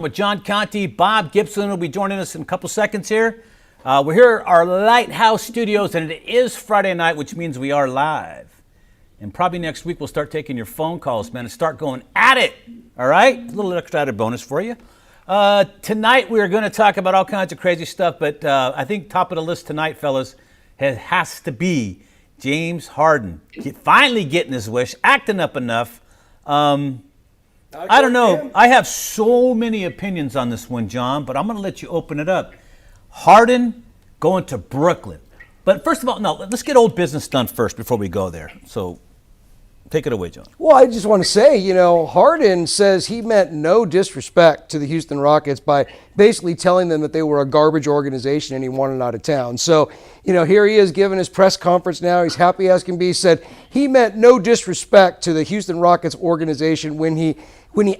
With John Conti, Bob Gibson will be joining us in a couple seconds here. We're here at our Lighthouse Studios, and it is Friday night, which means we are live. And probably next week we'll start taking your phone calls, man, and start going at it. All right? A little extra added bonus for you. Tonight we are going to talk about all kinds of crazy stuff, but I think top of the list tonight, fellas, has to be James Harden. Finally getting his wish, acting up enough. I don't know. I have so many opinions on this one, John, but I'm going to let you open it up. Harden going to Brooklyn. But first of all, no, let's get old business done first before we go there. So take it away, John. Well, I just want to say, Harden says he meant no disrespect to the Houston Rockets by basically telling them that they were a garbage organization and he wanted out of town. So, here he is giving his press conference now. He's happy as can be. Said he meant no disrespect to the Houston Rockets organization when he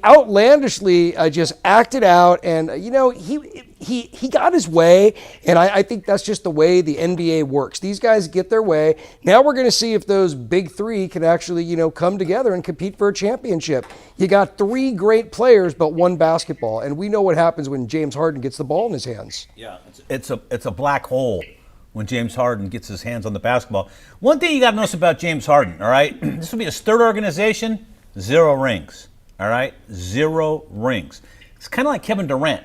outlandishly just acted out, and he got his way, and I think that's just the way the NBA works. These guys get their way. Now we're going to see if those big three can actually come together and compete for a championship. You got three great players, but one basketball, and we know what happens when James Harden gets the ball in his hands. Yeah, it's a black hole when James Harden gets his hands on the basketball. One thing you got to notice about James Harden, all right? This will be his third organization, 0 rings. All right, 0 rings. It's kind of like Kevin Durant.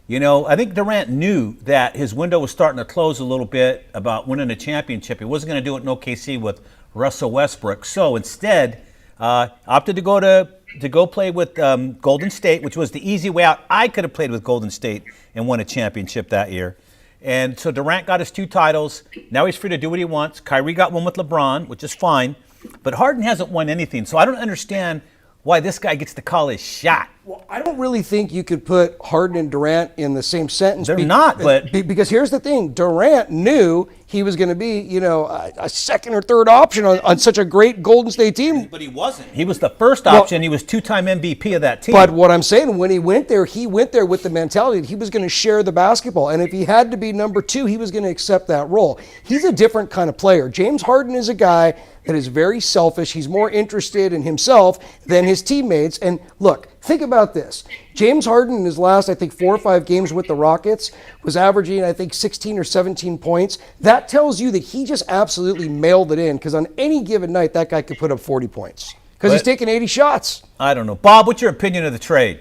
I think Durant knew that his window was starting to close a little bit about winning a championship. He wasn't going to do it in OKC with Russell Westbrook. So instead, opted to go play with Golden State, which was the easy way out. I could have played with Golden State and won a championship that year. And so Durant got his 2 titles. Now he's free to do what he wants. Kyrie got one with LeBron, which is fine. But Harden hasn't won anything. So I don't understand why this guy gets to call his shot. Well, I don't really think you could put Harden and Durant in the same sentence. They're not, but because here's the thing. Durant knew he was going to be, a second or third option on such a great Golden State team. But he wasn't. He was the first option. He was 2-time MVP of that team. But what I'm saying, when he went there with the mentality that he was going to share the basketball. And if he had to be number 2, he was going to accept that role. He's a different kind of player. James Harden is a guy that is very selfish. He's more interested in himself than his teammates. And look, think about this. James Harden in his last, I think, 4 or 5 games with the Rockets was averaging, I think, 16 or 17 points. That tells you that he just absolutely mailed it in, because on any given night, that guy could put up 40 points because he's taking 80 shots. I don't know. Bob, what's your opinion of the trade?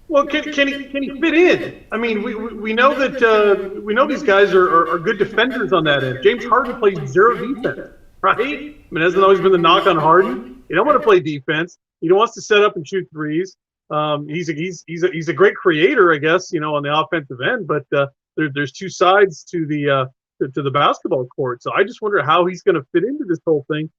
Well, can he fit in? I mean, we know that we know these guys are good defenders on that end. James Harden plays 0 defense, right? I mean, hasn't always been the knock on Harden. You don't want to play defense. He wants to set up and shoot threes. He's a great creator, I guess, on the offensive end. But there's 2 sides to the basketball court. So I just wonder how he's going to fit into this whole thing.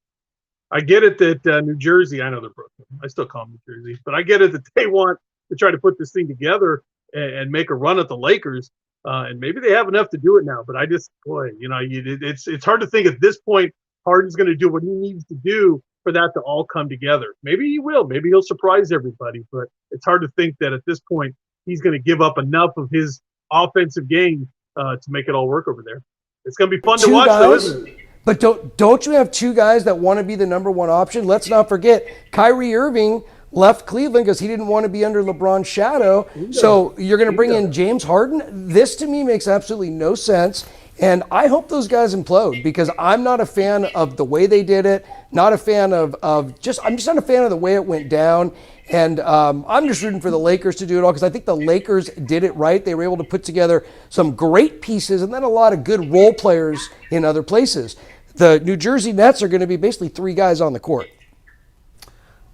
I get it that New Jersey, I know they're Brooklyn. I still call them New Jersey, but I get it that they want to try to put this thing together and make a run at the Lakers. And maybe they have enough to do it now. But I just, it's hard to think at this point Harden's going to do what he needs to do for that to all come together. Maybe he will. Maybe he'll surprise everybody. But it's hard to think that at this point he's going to give up enough of his offensive game to make it all work over there. It's going to be fun to watch, though, isn't it? But don't you have 2 guys that want to be the number 1 option? Let's not forget, Kyrie Irving left Cleveland because he didn't want to be under LeBron's shadow. So you're going to bring in James Harden? This, to me, makes absolutely no sense. And I hope those guys implode, because I'm not a fan of the way they did it. Not a fan I'm just not a fan of the way it went down. And I'm just rooting for the Lakers to do it all, because I think the Lakers did it right. They were able to put together some great pieces and then a lot of good role players in other places. The New Jersey Nets are going to be basically 3 guys on the court.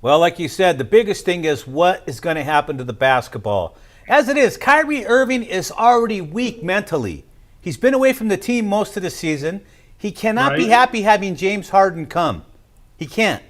Well, like you said, the biggest thing is what is going to happen to the basketball. As it is, Kyrie Irving is already weak mentally. He's been away from the team most of the season. He cannot be happy having James Harden come. He can't.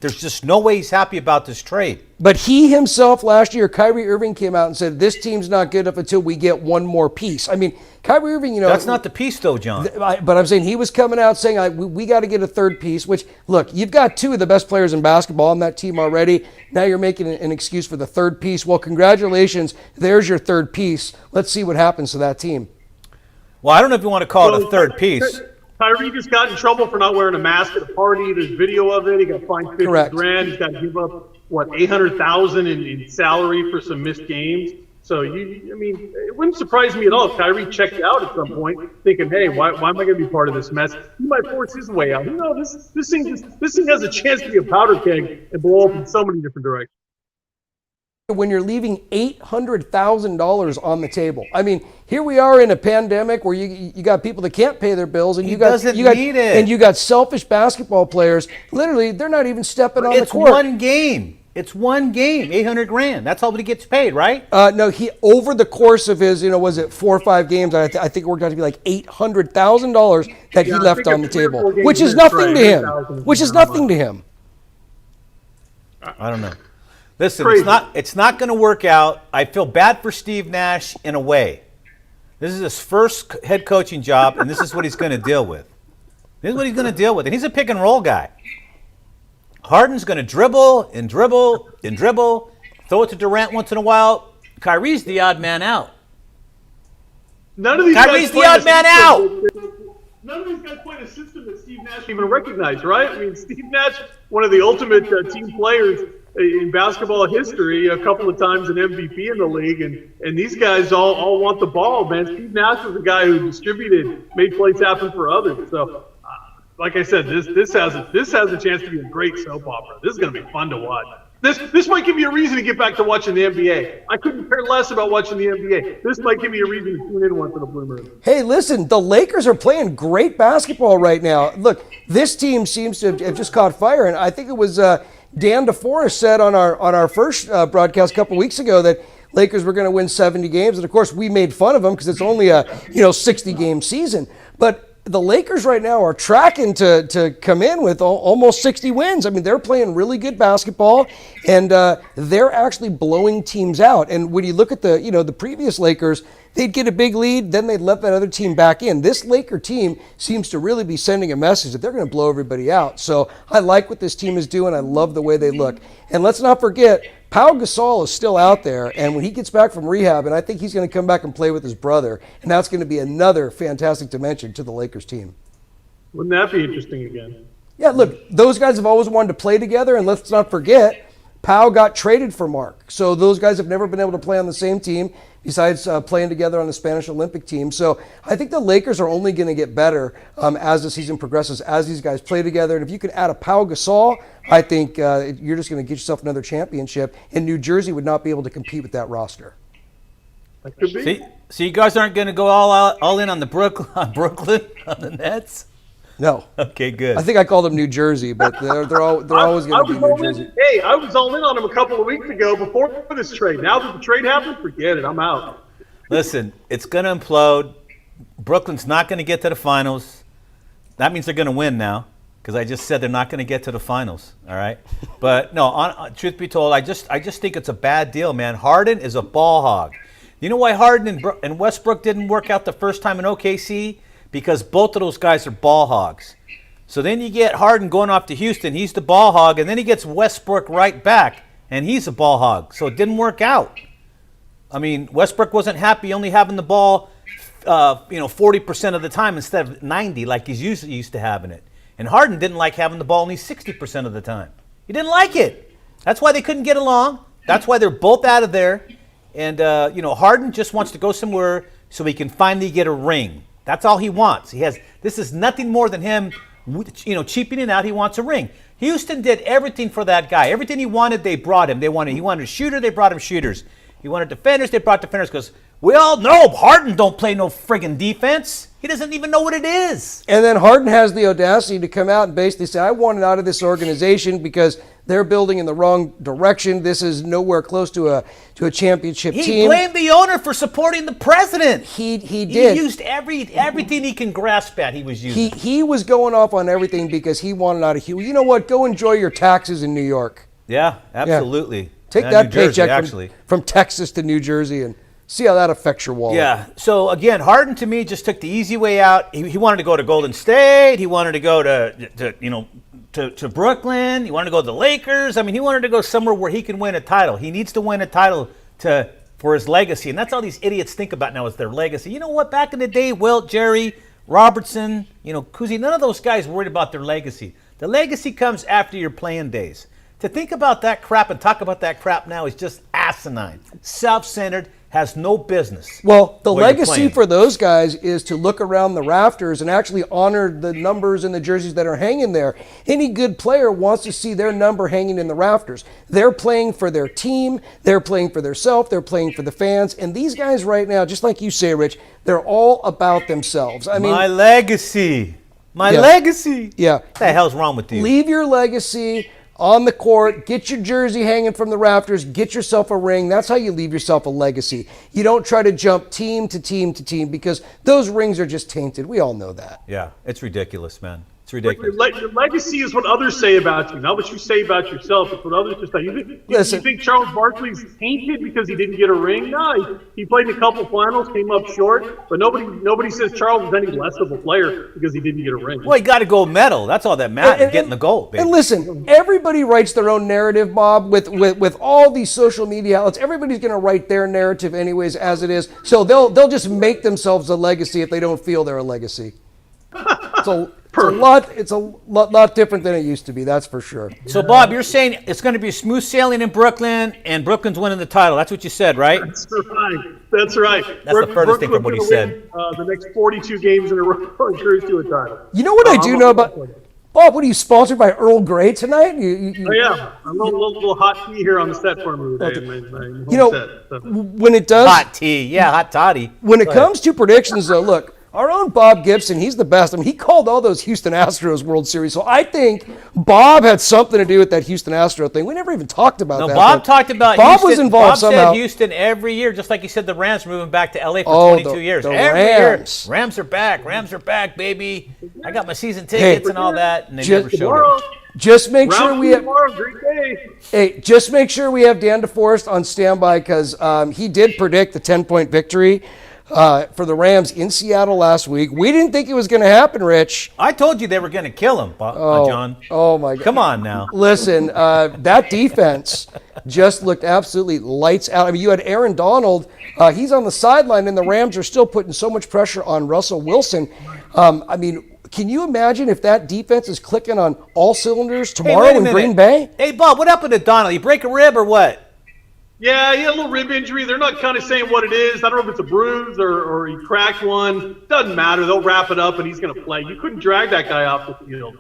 There's just no way he's happy about this trade. But he himself last year, Kyrie Irving, came out and said, this team's not good enough until we get one more piece. I mean, Kyrie Irving, That's not the piece, though, John. But I'm saying he was coming out saying, we got to get a third piece, which, look, you've got 2 of the best players in basketball on that team already. Now you're making an excuse for the third piece. Well, congratulations. There's your third piece. Let's see what happens to that team. Well, I don't know if you want to call it a third piece. Kyrie just got in trouble for not wearing a mask at a party. There's video of it. He got fined $50,000. He's got to give up, $800,000 in salary for some missed games. So I mean, it wouldn't surprise me at all if Kyrie checked out at some point, thinking, "Hey, why am I going to be part of this mess?" He might force his way out. This thing has a chance to be a powder keg and blow up in so many different directions. When you're leaving $800,000 on the table. I mean, here we are in a pandemic where you got people that can't pay their bills, and you got and you got selfish basketball players. Literally, they're not even stepping on the court. It's one game. It's one game. $800,000. That's all he gets paid, right? No, he over the course of his, was it 4 or 5 games? I think it worked out to be like $800,000 that he left on the table, which is nothing to him. Which is nothing to him. I don't know. Listen, it's not going to work out. I feel bad for Steve Nash in a way. This is his first head coaching job, and this is what he's going to deal with. This is what he's going to deal with. And he's a pick and roll guy. Harden's going to dribble and dribble and dribble, throw it to Durant once in a while. Kyrie's the odd man out. Kyrie's the odd man out. None of these guys played a system that Steve Nash even recognized, right? I mean, Steve Nash, one of the ultimate team players in basketball history, a couple of times an MVP in the league, and these guys all want the ball, man. Steve Nash was a guy who distributed, made plays happen for others. So, like I said, this has a chance to be a great soap opera. This is going to be fun to watch. This might give you a reason to get back to watching the NBA. I couldn't care less about watching the NBA. This might give me a reason to tune in once in a blue moon. Hey, listen, the Lakers are playing great basketball right now. Look, this team seems to have just caught fire, and I think it was Dan DeForest said on our first broadcast a couple weeks ago that Lakers were going to win 70 games, and of course we made fun of them because it's only a 60-game season. But the Lakers right now are tracking to come in with almost 60 wins. I mean, they're playing really good basketball, and they're actually blowing teams out. And when you look at the previous Lakers, they'd get a big lead, then they'd let that other team back in. This Laker team seems to really be sending a message that they're going to blow everybody out. So I like what this team is doing. I love the way they look. And let's not forget, Pau Gasol is still out there, and when he gets back from rehab, and I think he's going to come back and play with his brother, and that's going to be another fantastic dimension to the Lakers team. Wouldn't that be interesting again? Yeah, look, those guys have always wanted to play together, and let's not forget, Pau got traded for Mark. So those guys have never been able to play on the same team besides playing together on the Spanish Olympic team. So I think the Lakers are only going to get better as the season progresses, as these guys play together. And if you can add a Pau Gasol, I think you're just going to get yourself another championship. And New Jersey would not be able to compete with that roster. That could be. See, you guys aren't going to go all in on the Brooklyn on the Nets? No. Okay, good. I think I called them New Jersey, but they're always going to be New Jersey. Hey, I was all in on them a couple of weeks ago before this trade. Now that the trade happened, forget it. I'm out. Listen, it's going to implode. Brooklyn's not going to get to the finals. That means they're going to win now because I just said they're not going to get to the finals. All right, but no. Truth be told, I just think it's a bad deal, man. Harden is a ball hog. You know why Harden and Westbrook didn't work out the first time in OKC? Because both of those guys are ball hogs. So then you get Harden going off to Houston. He's the ball hog, and then he gets Westbrook right back, and he's a ball hog. So it didn't work out. I mean, Westbrook wasn't happy only having the ball, 40% of the time instead of 90 like he's used to having it. And Harden didn't like having the ball only 60% of the time. He didn't like it. That's why they couldn't get along. That's why they're both out of there. And Harden just wants to go somewhere so he can finally get a ring. That's all he wants. This is nothing more than him, cheapening out. He wants a ring. Houston did everything for that guy. Everything he wanted, they brought him. He wanted a shooter, they brought him shooters. He wanted defenders, they brought defenders. Because we all know Harden don't play no friggin' defense. He doesn't even know what it is. And then Harden has the audacity to come out and basically say, I want out of this organization because they're building in the wrong direction. This is nowhere close to a championship team. He blamed the owner for supporting the president. He did. He used everything he can grasp at, he was using. He was going off on everything because he wanted out of Houston. You know what? Go enjoy your taxes in New York. Yeah, absolutely. Yeah. Take that New Jersey, paycheck from Texas to New Jersey and see how that affects your wallet. Yeah. So again, Harden to me just took the easy way out. He wanted to go to Golden State. He wanted to go to Brooklyn. He wanted to go to the Lakers. I mean, he wanted to go somewhere where he can win a title. He needs to win a title for his legacy, and that's all these idiots think about now is their legacy. You know what? Back in the day, Wilt, Jerry, Robertson, Cousy, none of those guys worried about their legacy. The legacy comes after your playing days. To think about that crap and talk about that crap now is just asinine, self-centered, has no business. Well, the where you're legacy playing. for those guys is to look around the rafters and actually honor the numbers and the jerseys that are hanging there. Any good player wants to see their number hanging in the rafters. They're playing for their team. They're playing for themselves. They're playing for the fans. And these guys right now, just like you say, Rich, they're all about themselves. I mean, My legacy. My Yeah. legacy. yeah. What the hell's wrong with you? Leave your legacy on the court. Get your jersey hanging from the rafters. Get yourself a ring. That's how you leave yourself a legacy. You don't try to jump team to team to team because those rings are just tainted. We all know that. Yeah, it's ridiculous, man. It's ridiculous. Your legacy is what others say about you, not what you say about yourself. It's what others just say. You think Charles Barkley's tainted because he didn't get a ring? No, he played in a couple finals, came up short, but nobody says Charles is any less of a player because he didn't get a ring. Well, he got a gold medal. That's all that matters, getting the gold. Baby. And listen, everybody writes their own narrative, Bob, with all these social media outlets. Everybody's going to write their narrative anyways as it is. So they'll just make themselves a legacy if they don't feel they're a legacy. It's a lot different than it used to be, that's for sure. So, Bob, you're saying it's going to be smooth sailing in Brooklyn, and Brooklyn's winning the title. That's what you said, right? That's right. That's right. That's the furthest thing from what he said. The next 42 games in a row and cruise to a title. You know what I do know about Bob? What are you sponsored by Earl Grey tonight? Oh yeah, a little hot tea here on the set for me today. You know, when it does Hot tea. Yeah, hot toddy. when it comes to predictions, though, look. Our own Bob Gibson, he's the best. I mean, he called all those Houston Astros World Series. So I think Bob had something to do with that Houston Astro thing. We never even talked about that. No, Bob talked about Bob Houston. was involved Bob somehow. said Houston every year, just like he said the Rams are moving back to LA for 22 years. the Every Rams. year, Rams are back. Rams are back, baby. I got my season tickets and all that, and they never showed Tomorrow, up. Just make sure we have. tomorrow, great day. Hey, just make sure we have Dan DeForest on standby because he did predict the 10-point victory for the Rams in Seattle last week. We didn't think it was going to happen, Rich. I told you they were going to kill him, John. Oh my God! Come on now. Listen, that defense just looked absolutely lights out. I mean, you had Aaron Donald. He's on the sideline, and the Rams are still putting so much pressure on Russell Wilson. I mean, can you imagine if that defense is clicking on all cylinders tomorrow wait a in minute. Green Bay? Hey, Bob, what happened to Donald? You break a rib or what? Yeah, he had a little rib injury. They're not kind of saying what it is. I don't know if it's a bruise or he cracked one. Doesn't matter. They'll wrap it up and he's going to play. You couldn't drag that guy off the field.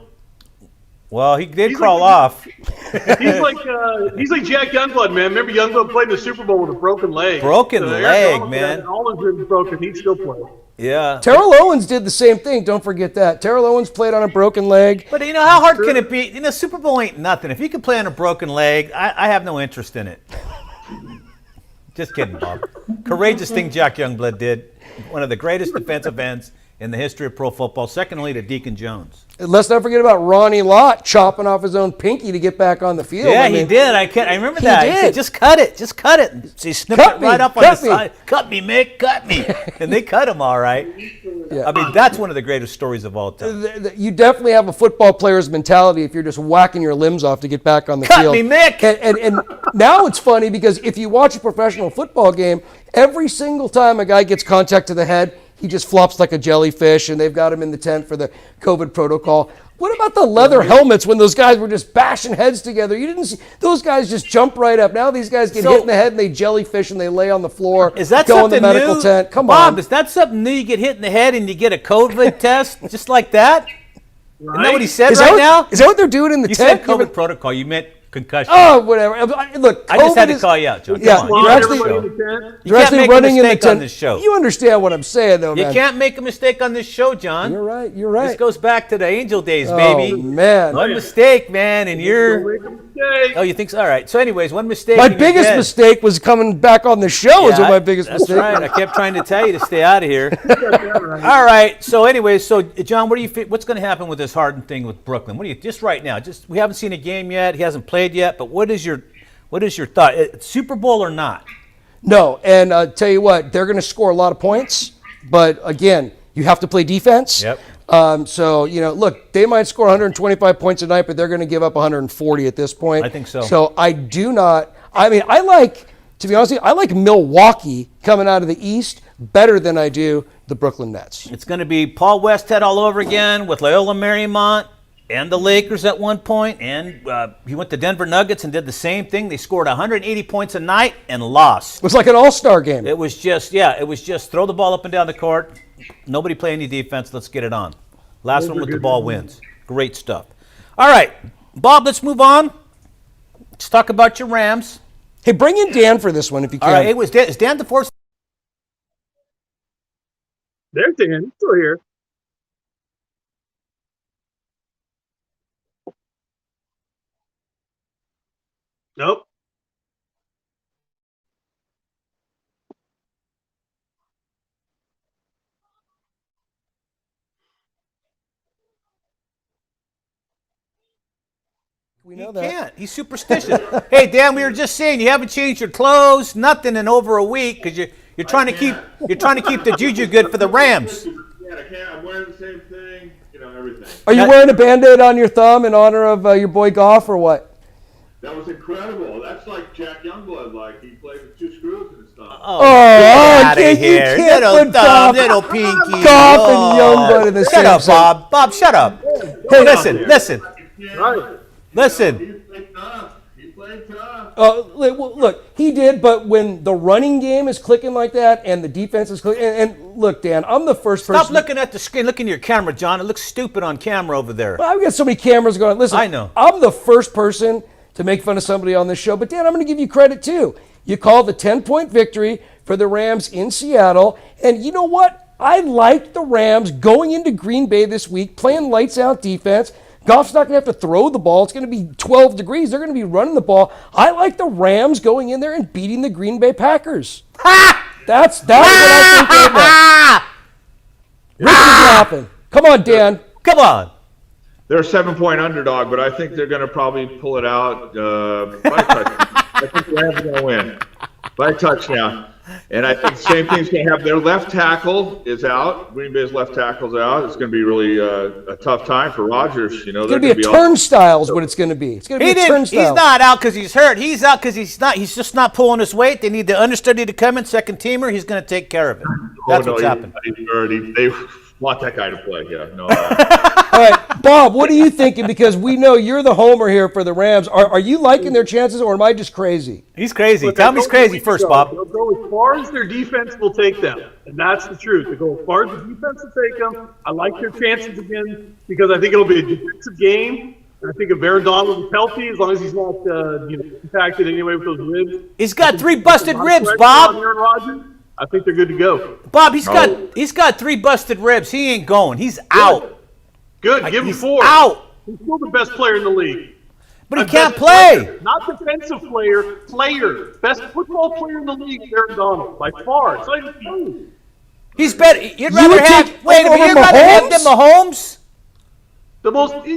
Well, he did He's crawl like- off. He's like Jack Youngblood, man. Remember Youngblood played in the Super Bowl with a broken leg. Broken Aaron leg, Donald man. had all his ribs broken. He'd still play. Yeah. Terrell Owens did the same thing. Don't forget that. Terrell Owens played on a broken leg. But you know, how hard can it be? You know, Super Bowl ain't nothing. If you can play on a broken leg, I have no interest in it. Just kidding, Bob. Courageous thing Jack Youngblood did. One of the greatest defensive ends in the history of pro football, second only to Deacon Jones. And let's not forget about Ronnie Lott chopping off his own pinky to get back on the field. Yeah, I mean, he did. I remember he that. He did. said, just cut it. Just cut it. And he snipped Cut it me, right up on cut the me. side. Cut me, Mick. Cut me. And they cut him all right. Yeah. I mean, that's one of the greatest stories of all time. You definitely have a football player's mentality if you're just whacking your limbs off to get back on the Cut field. me, Mick! And now it's funny because if you watch a professional football game, every single time a guy gets contact to the head, he just flops like a jellyfish, and they've got him in the tent for the COVID protocol. What about the leather helmets when those guys were just bashing heads together? You didn't see those guys just jump right up. Now these guys get hit in the head and they jellyfish and they lay on the floor. Is that go in something the medical new? tent? Come Bob, on. is that something new? You get hit in the head and you get a COVID test just like that? Isn't that what he said Is right that now? what, is that what they're doing in the You tent? said COVID protocol. You meant concussion. Oh, whatever. Look, I just had COVID to call you out, John. Come Yeah, on. you're You're actually, on the Everybody show. in the tent. You you're can't actually make a running in the mistake tent. on this show. You understand what I'm saying, though, You man. can't make a mistake on this show, John. You're right. You're right. This goes back to the Angel days, Oh, baby. man. One mistake, man, and you're. Don't make a mistake. Oh, you think so? All right. So, anyways, one mistake. My and you're biggest dead. mistake was coming back on the show. Is Yeah, what my biggest that's mistake. right. I kept trying to tell you to stay out of here. Right. All right. So, anyways, John, what do you think? What's going to happen with this Harden thing with Brooklyn? What do you just right now? We haven't seen a game yet. He hasn't played yet. But what is your thought? Super Bowl or not? No, and tell you what, they're going to score a lot of points, but again, you have to play defense. Yep. So, look, they might score 125 points a night, but they're going to give up 140 at this point. I think so. So I do not. I mean, to be honest with you, I like Milwaukee coming out of the East better than I do the Brooklyn Nets. It's going to be Paul Westhead all over again with Loyola Marymount. and the Lakers at one point, and he went to Denver Nuggets and did the same thing. They scored 180 points a night and lost. It was like an all-star game. It was just throw the ball up and down the court. Nobody play any defense. Let's get it on. Last one with the ball wins. Great stuff. All right, Bob, let's move on. Let's talk about your Rams. Hey, bring in Dan for this one if you can. All right, is Dan DeForest? There's Dan. He's still here. Nope. We He know that. can't. He's superstitious. Hey, Dan, we were just saying you haven't changed your clothes, nothing in over a week because you're trying to keep the juju good for the Rams. Yeah, I can't. I'm wearing the same thing. Everything. Are you wearing a Band-Aid on your thumb in honor of your boy Goff or what? That was incredible. That's like Jack Youngblood. Like he played with 2 screws and stuff. Oh, get out of you here, can't little put thumb, Goff- little pinky. Goff and Youngblood in the Shut same up, sentence. Bob. Bob, shut up. Hey, listen. Right. Listen. He played tough. He played tough. Look, he did, but when the running game is clicking like that and the defense is clicking, and look, Dan, I'm the first person. Stop looking at the screen. Look in your camera, John. It looks stupid on camera over there. Well, I've got so many cameras going. Listen, I know. I'm the first person to make fun of somebody on this show, but Dan, I'm going to give you credit too. You called the 10-point victory for the Rams in Seattle, and you know what? I like the Rams going into Green Bay this week, playing lights-out defense. Goff's not going to have to throw the ball. It's going to be 12 degrees. They're going to be running the ball. I like the Rams going in there and beating the Green Bay Packers. Ha! That's what I think. Rich is laughing. Come on, Dan. Come on. They're a 7-point underdog, but I think they're going to probably pull it out by a touchdown. I think the Rams are going to win by a touchdown. And I think the same thing's going to happen. Their left tackle is out. Green Bay's left tackle's out. It's going to be really a tough time for Rodgers. It's going to be a turnstile is what it's going to be. It's going to be a turnstile. He's not out because he's hurt. He's out because he's just not pulling his weight. They need the understudy to come in, second teamer. He's going to take care of it. That's what's happened. They want that guy to play. Yeah, no. All right, Bob, what are you thinking? Because we know you're the homer here for the Rams. Are you liking their chances, or am I just crazy? He's crazy. But Tell me he's crazy first, Bob. They'll go as far as their defense will take them, and that's the truth. They go as far as the defense will take them. I like their chances again because I think it'll be a defensive game. And I think if Aaron Donald is healthy, as long as he's not impacted anyway with those ribs. He's got 3 busted ribs, On Bob. Aaron Rodgers, I think they're good to go. Bob, he's got 3 busted ribs. He ain't going. He's out. Good, give him He's 4. out. He's still the best player in the league. But he The can't best play. player, not defensive player. Best football player in the league, Aaron Donald, by far. It's not even close. He's better. You'd rather would have. take Wait a minute. over You'd rather have Mahomes? them Mahomes? The most, yeah, he's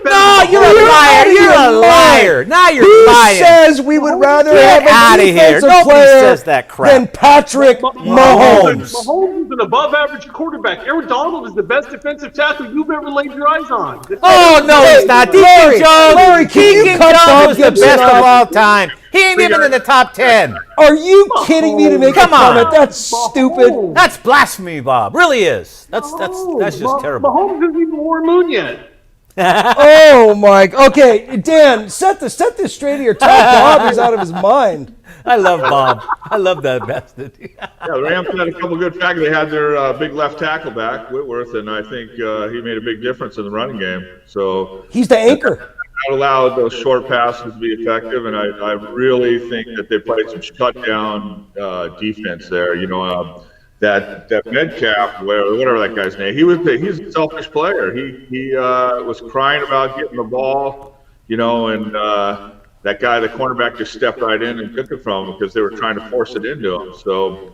better No, than you're Mahomes. a liar. out of You're your a mind. liar. Now you're Who lying. says we would rather Get have outta a here. defensive Nobody player says that crap. than Patrick Mahomes? Mahomes is an above-average quarterback. Aaron Donald is the best defensive tackle you've ever laid your eyes on. Oh, no, he's not. Larry, Deacon Jones. Larry, can you Deacon cut Jones Bob was the Gibson best of off? all time. He ain't even in the top 10. Are you kidding me to make Come a on. comment? That's stupid. That's blasphemy, Bob. Really is. That's just terrible. Mahomes isn't even Warren Moon yet. Oh my! Okay, Dan, set this straight here. Tell Bob he's out of his mind. I love Bob. I love that bastard. Yeah, the Rams had a couple good factors. They had their big left tackle back, Whitworth, and I think he made a big difference in the running game. So He's the anchor. that allowed those short passes to be effective, and I really think that they played some shutdown defense there. That Metcalf, whatever that guy's name, he's a selfish player. He was crying about getting the ball, and that guy, the cornerback, just stepped right in and took it from him because they were trying to force it into him. So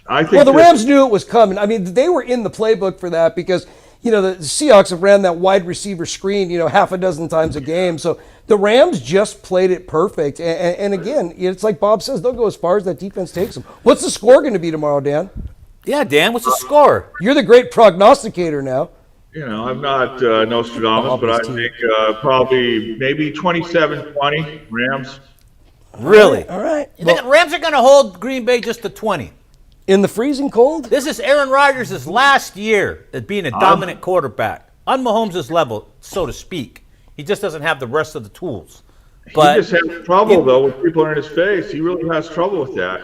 I think Well, the Rams knew it was coming. I mean, they were in the playbook for that because, the Seahawks have ran that wide receiver screen, half a dozen times a game. So the Rams just played it perfect. And again, it's like Bob says, they'll go as far as that defense takes them. What's the score going to be tomorrow, Dan? Yeah, Dan, what's the score? You're the great prognosticator now. I'm not Nostradamus, but I think probably maybe 27-20 Rams. Really? All right. You think the Rams are going to hold Green Bay just to 20? In the freezing cold? This is Aaron Rodgers' last year at being a dominant quarterback. on Mahomes' level, so to speak. He just doesn't have the rest of the tools. But he just has trouble, though, when people are in his face. He really has trouble with that.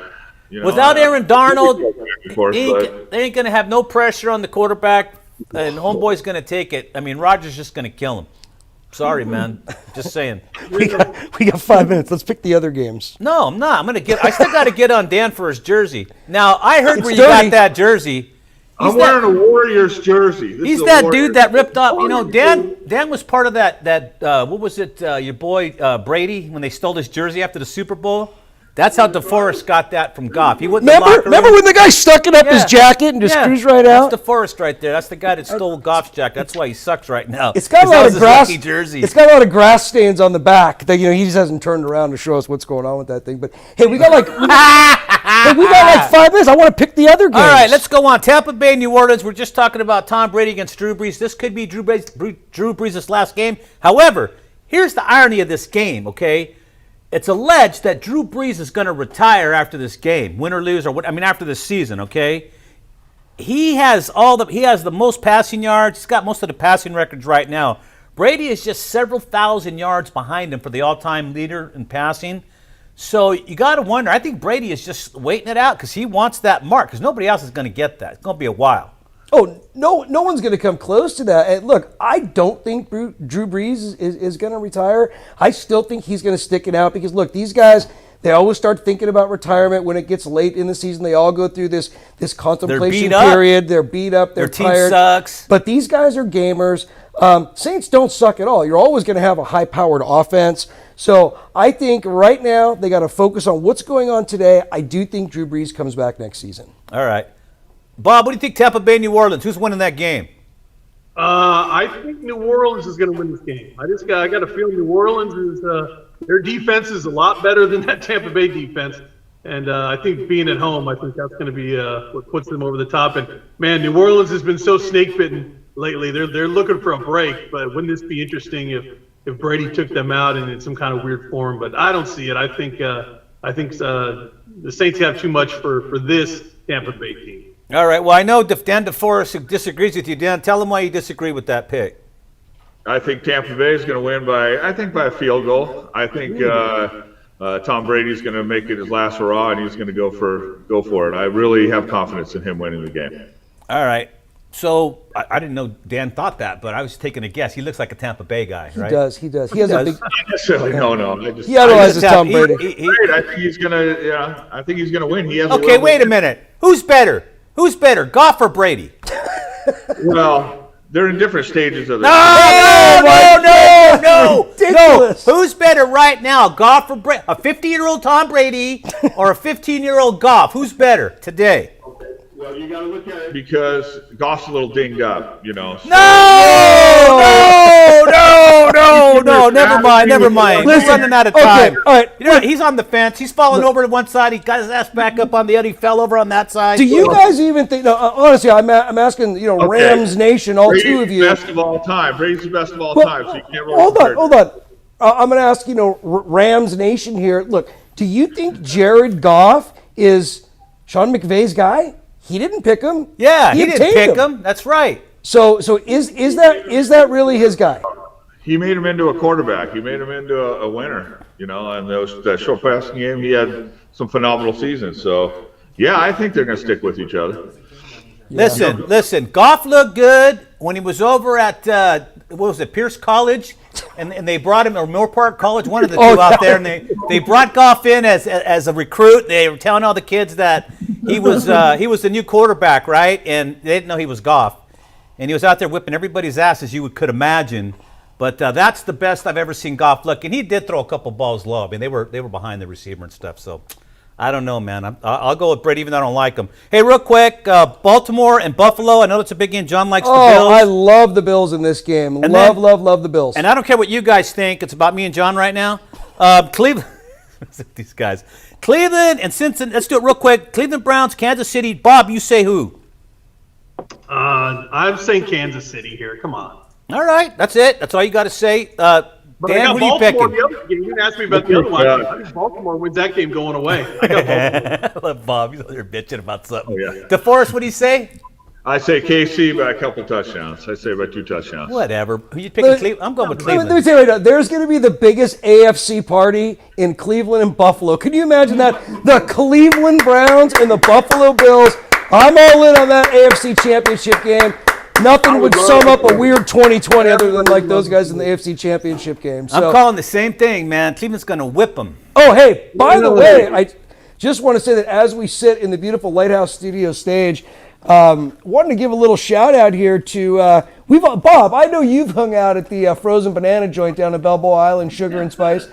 You know, without Aaron Darnold, course, they ain't going to have no pressure on the quarterback, and homeboy's going to take it. I mean, Rodgers just going to kill him. Sorry, man. Just saying. We got 5 minutes. Let's pick the other games. No, I'm not. I still got to get on Dan for his jersey. Now, I heard It's where dirty. you got that jersey. I'm wearing a Warriors jersey. He's that dude that ripped off. You know, Dan was part of that what was it, your boy Brady, when they stole his jersey after the Super Bowl? That's how DeForest got that from Goff. He went in the locker room. Remember when the guy stuck it up his jacket and just cruised right out? That's DeForest right there. That's the guy that stole Goff's jacket. That's why he sucks right now. It's got a lot of grass. Jersey. It's got a lot of grass stains on the back. That he just hasn't turned around to show us what's going on with that thing. But hey, we got like 5 minutes. I want to pick the other games. All right, let's go on. Tampa Bay, New Orleans. We're just talking about Tom Brady against Drew Brees. This could be Drew Brees' last game. However, here's the irony of this game. Okay. It's alleged that Drew Brees is going to retire after this game, win or lose, after this season, okay? He has the most passing yards. He's got most of the passing records right now. Brady is just several thousand yards behind him for the all-time leader in passing. So you got to wonder. I think Brady is just waiting it out because he wants that mark because nobody else is going to get that. It's going to be a while. Oh, no one's going to come close to that. And look, I don't think Drew Brees is going to retire. I still think he's going to stick it out because, look, these guys, they always start thinking about retirement when it gets late in the season. They all go through this contemplation period. They're beat up. They're tired. Their team sucks. But these guys are gamers. Saints don't suck at all. You're always going to have a high-powered offense. So I think right now they got to focus on what's going on today. I do think Drew Brees comes back next season. All right. Bob, what do you think Tampa Bay, New Orleans? Who's winning that game? I think New Orleans is going to win this game. I got a feeling New Orleans is their defense is a lot better than that Tampa Bay defense, and I think being at home, I think that's going to be what puts them over the top. And man, New Orleans has been so snake bitten lately. They're looking for a break, but wouldn't this be interesting if Brady took them out in some kind of weird form? But I don't see it. I think the Saints have too much for this Tampa Bay team. All right. Well, I know Dan DeForest disagrees with you. Dan, tell him why you disagree with that pick. I think Tampa Bay is going to win by a field goal. I think Tom Brady's going to make it his last hurrah, and he's going to go for it. I really have confidence in him winning the game. All right. So I didn't know Dan thought that, but I was taking a guess. He looks like a Tampa Bay guy, right? He does. He has a big. Not necessarily. No. He idolizes Tom Brady. I think he's gonna win. He has. Okay, wait a minute. Who's better? Goff or Brady? Well, they're in different stages of their No. Who's better right now, Goff or Brady? A 50-year-old Tom Brady or a 15-year-old Goff? Who's better today? Well, you got to look at it because Goff's a little dinged up, So. No. Never mind. We're running out of time. All right. You know, he's on the fence. He's falling over to one side. He got his ass back up on the other. He fell over on that side. Do you guys even think? No, honestly, I'm asking. Rams Nation, all Brady's two of you. Brady's the best of all time, so you can't really. Hold on. I'm going to ask. Rams Nation here. Look, do you think Jared Goff is Sean McVay's guy? He didn't pick him. Yeah, he didn't pick him. That's right. So is that really his guy? He made him into a quarterback. He made him into a winner. And that short passing game, he had some phenomenal seasons. So yeah, I think they're going to stick with each other. Listen. Goff looked good when he was over at Pierce College, and they brought him, or Moore Park College, one of the two out there, and they brought Goff in as a recruit. They were telling all the kids that he was the new quarterback, right? And they didn't know he was Goff, and he was out there whipping everybody's ass, as you could imagine. But that's the best I've ever seen Goff look, and he did throw a couple balls low. I mean, they were behind the receiver and stuff, so. I don't know, man. I'll go with Brady even though I don't like him. Hey, real quick, Baltimore and Buffalo. I know it's a big game. John likes the Bills. I love the Bills in this game. Love the Bills. And I don't care what you guys think. It's about me and John right now. Cleveland. These guys. Cleveland and Cincinnati. Let's do it real quick. Cleveland Browns, Kansas City. Bob, you say who? I'm saying Kansas City here. Come on. All right. That's it. That's all you got to say. But Dan, I got who are you Baltimore picking? the other game. You didn't ask me about the other one. I think Baltimore wins that game going away. I got Baltimore. I love Bob. He's over there bitching about something. Oh, yeah. DeForest, what do you say? I say KC by a couple touchdowns. I say by 2 touchdowns. Whatever. Who you picking? Cleveland? I'm going with Cleveland. Let me tell you right now, there's going to be the biggest AFC party in Cleveland and Buffalo. Can you imagine that? The Cleveland Browns and the Buffalo Bills. I'm all in on that AFC Championship game. Nothing would sum up a weird 2020 other than like those guys in the AFC Championship game. So, I'm calling the same thing, man. Cleveland's going to whip them. oh, hey, by the way, I just want to say that as we sit in the beautiful Lighthouse Studio stage, wanted to give a little shout out here to Bob. I know you've hung out at the frozen banana joint down at Balboa Island, Sugar and Spice.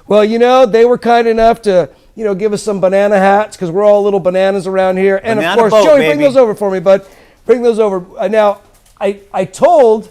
Well, they were kind enough to give us some banana hats because we're all little bananas around here. And Banana of course, boat, Joey, baby. bring those over for me, bud. Bring those over. Now, I told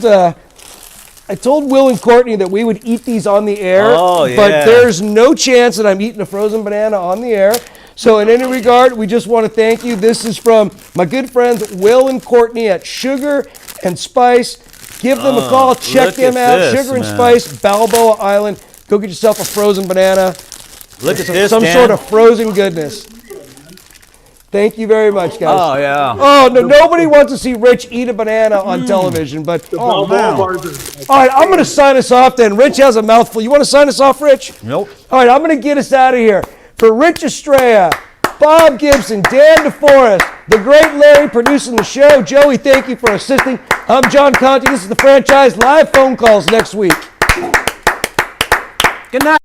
Will and Courtney that we would eat these on the air, Oh, yeah. but there's no chance that I'm eating a frozen banana on the air. So in any regard, we just want to thank you. This is from my good friends Will and Courtney at Sugar and Spice. Give them a call. Check look them at out. this, Sugar and man. Spice, Balboa Island. Go get yourself a frozen banana. Look at this, Some Dan. sort of frozen goodness. Thank you very much, guys. Oh, yeah. Oh, no, nobody wants to see Rich eat a banana on television, but Balboa man. bars are- all right, I'm going to sign us off then. Rich has a mouthful. You want to sign us off, Rich? Nope. All right, I'm going to get us out of here. For Rich Estrella, Bob Gibson, Dan DeForest, the great Larry producing the show. Joey, thank you for assisting. I'm John Conti. This is The Franchise. Live phone calls next week. Good night.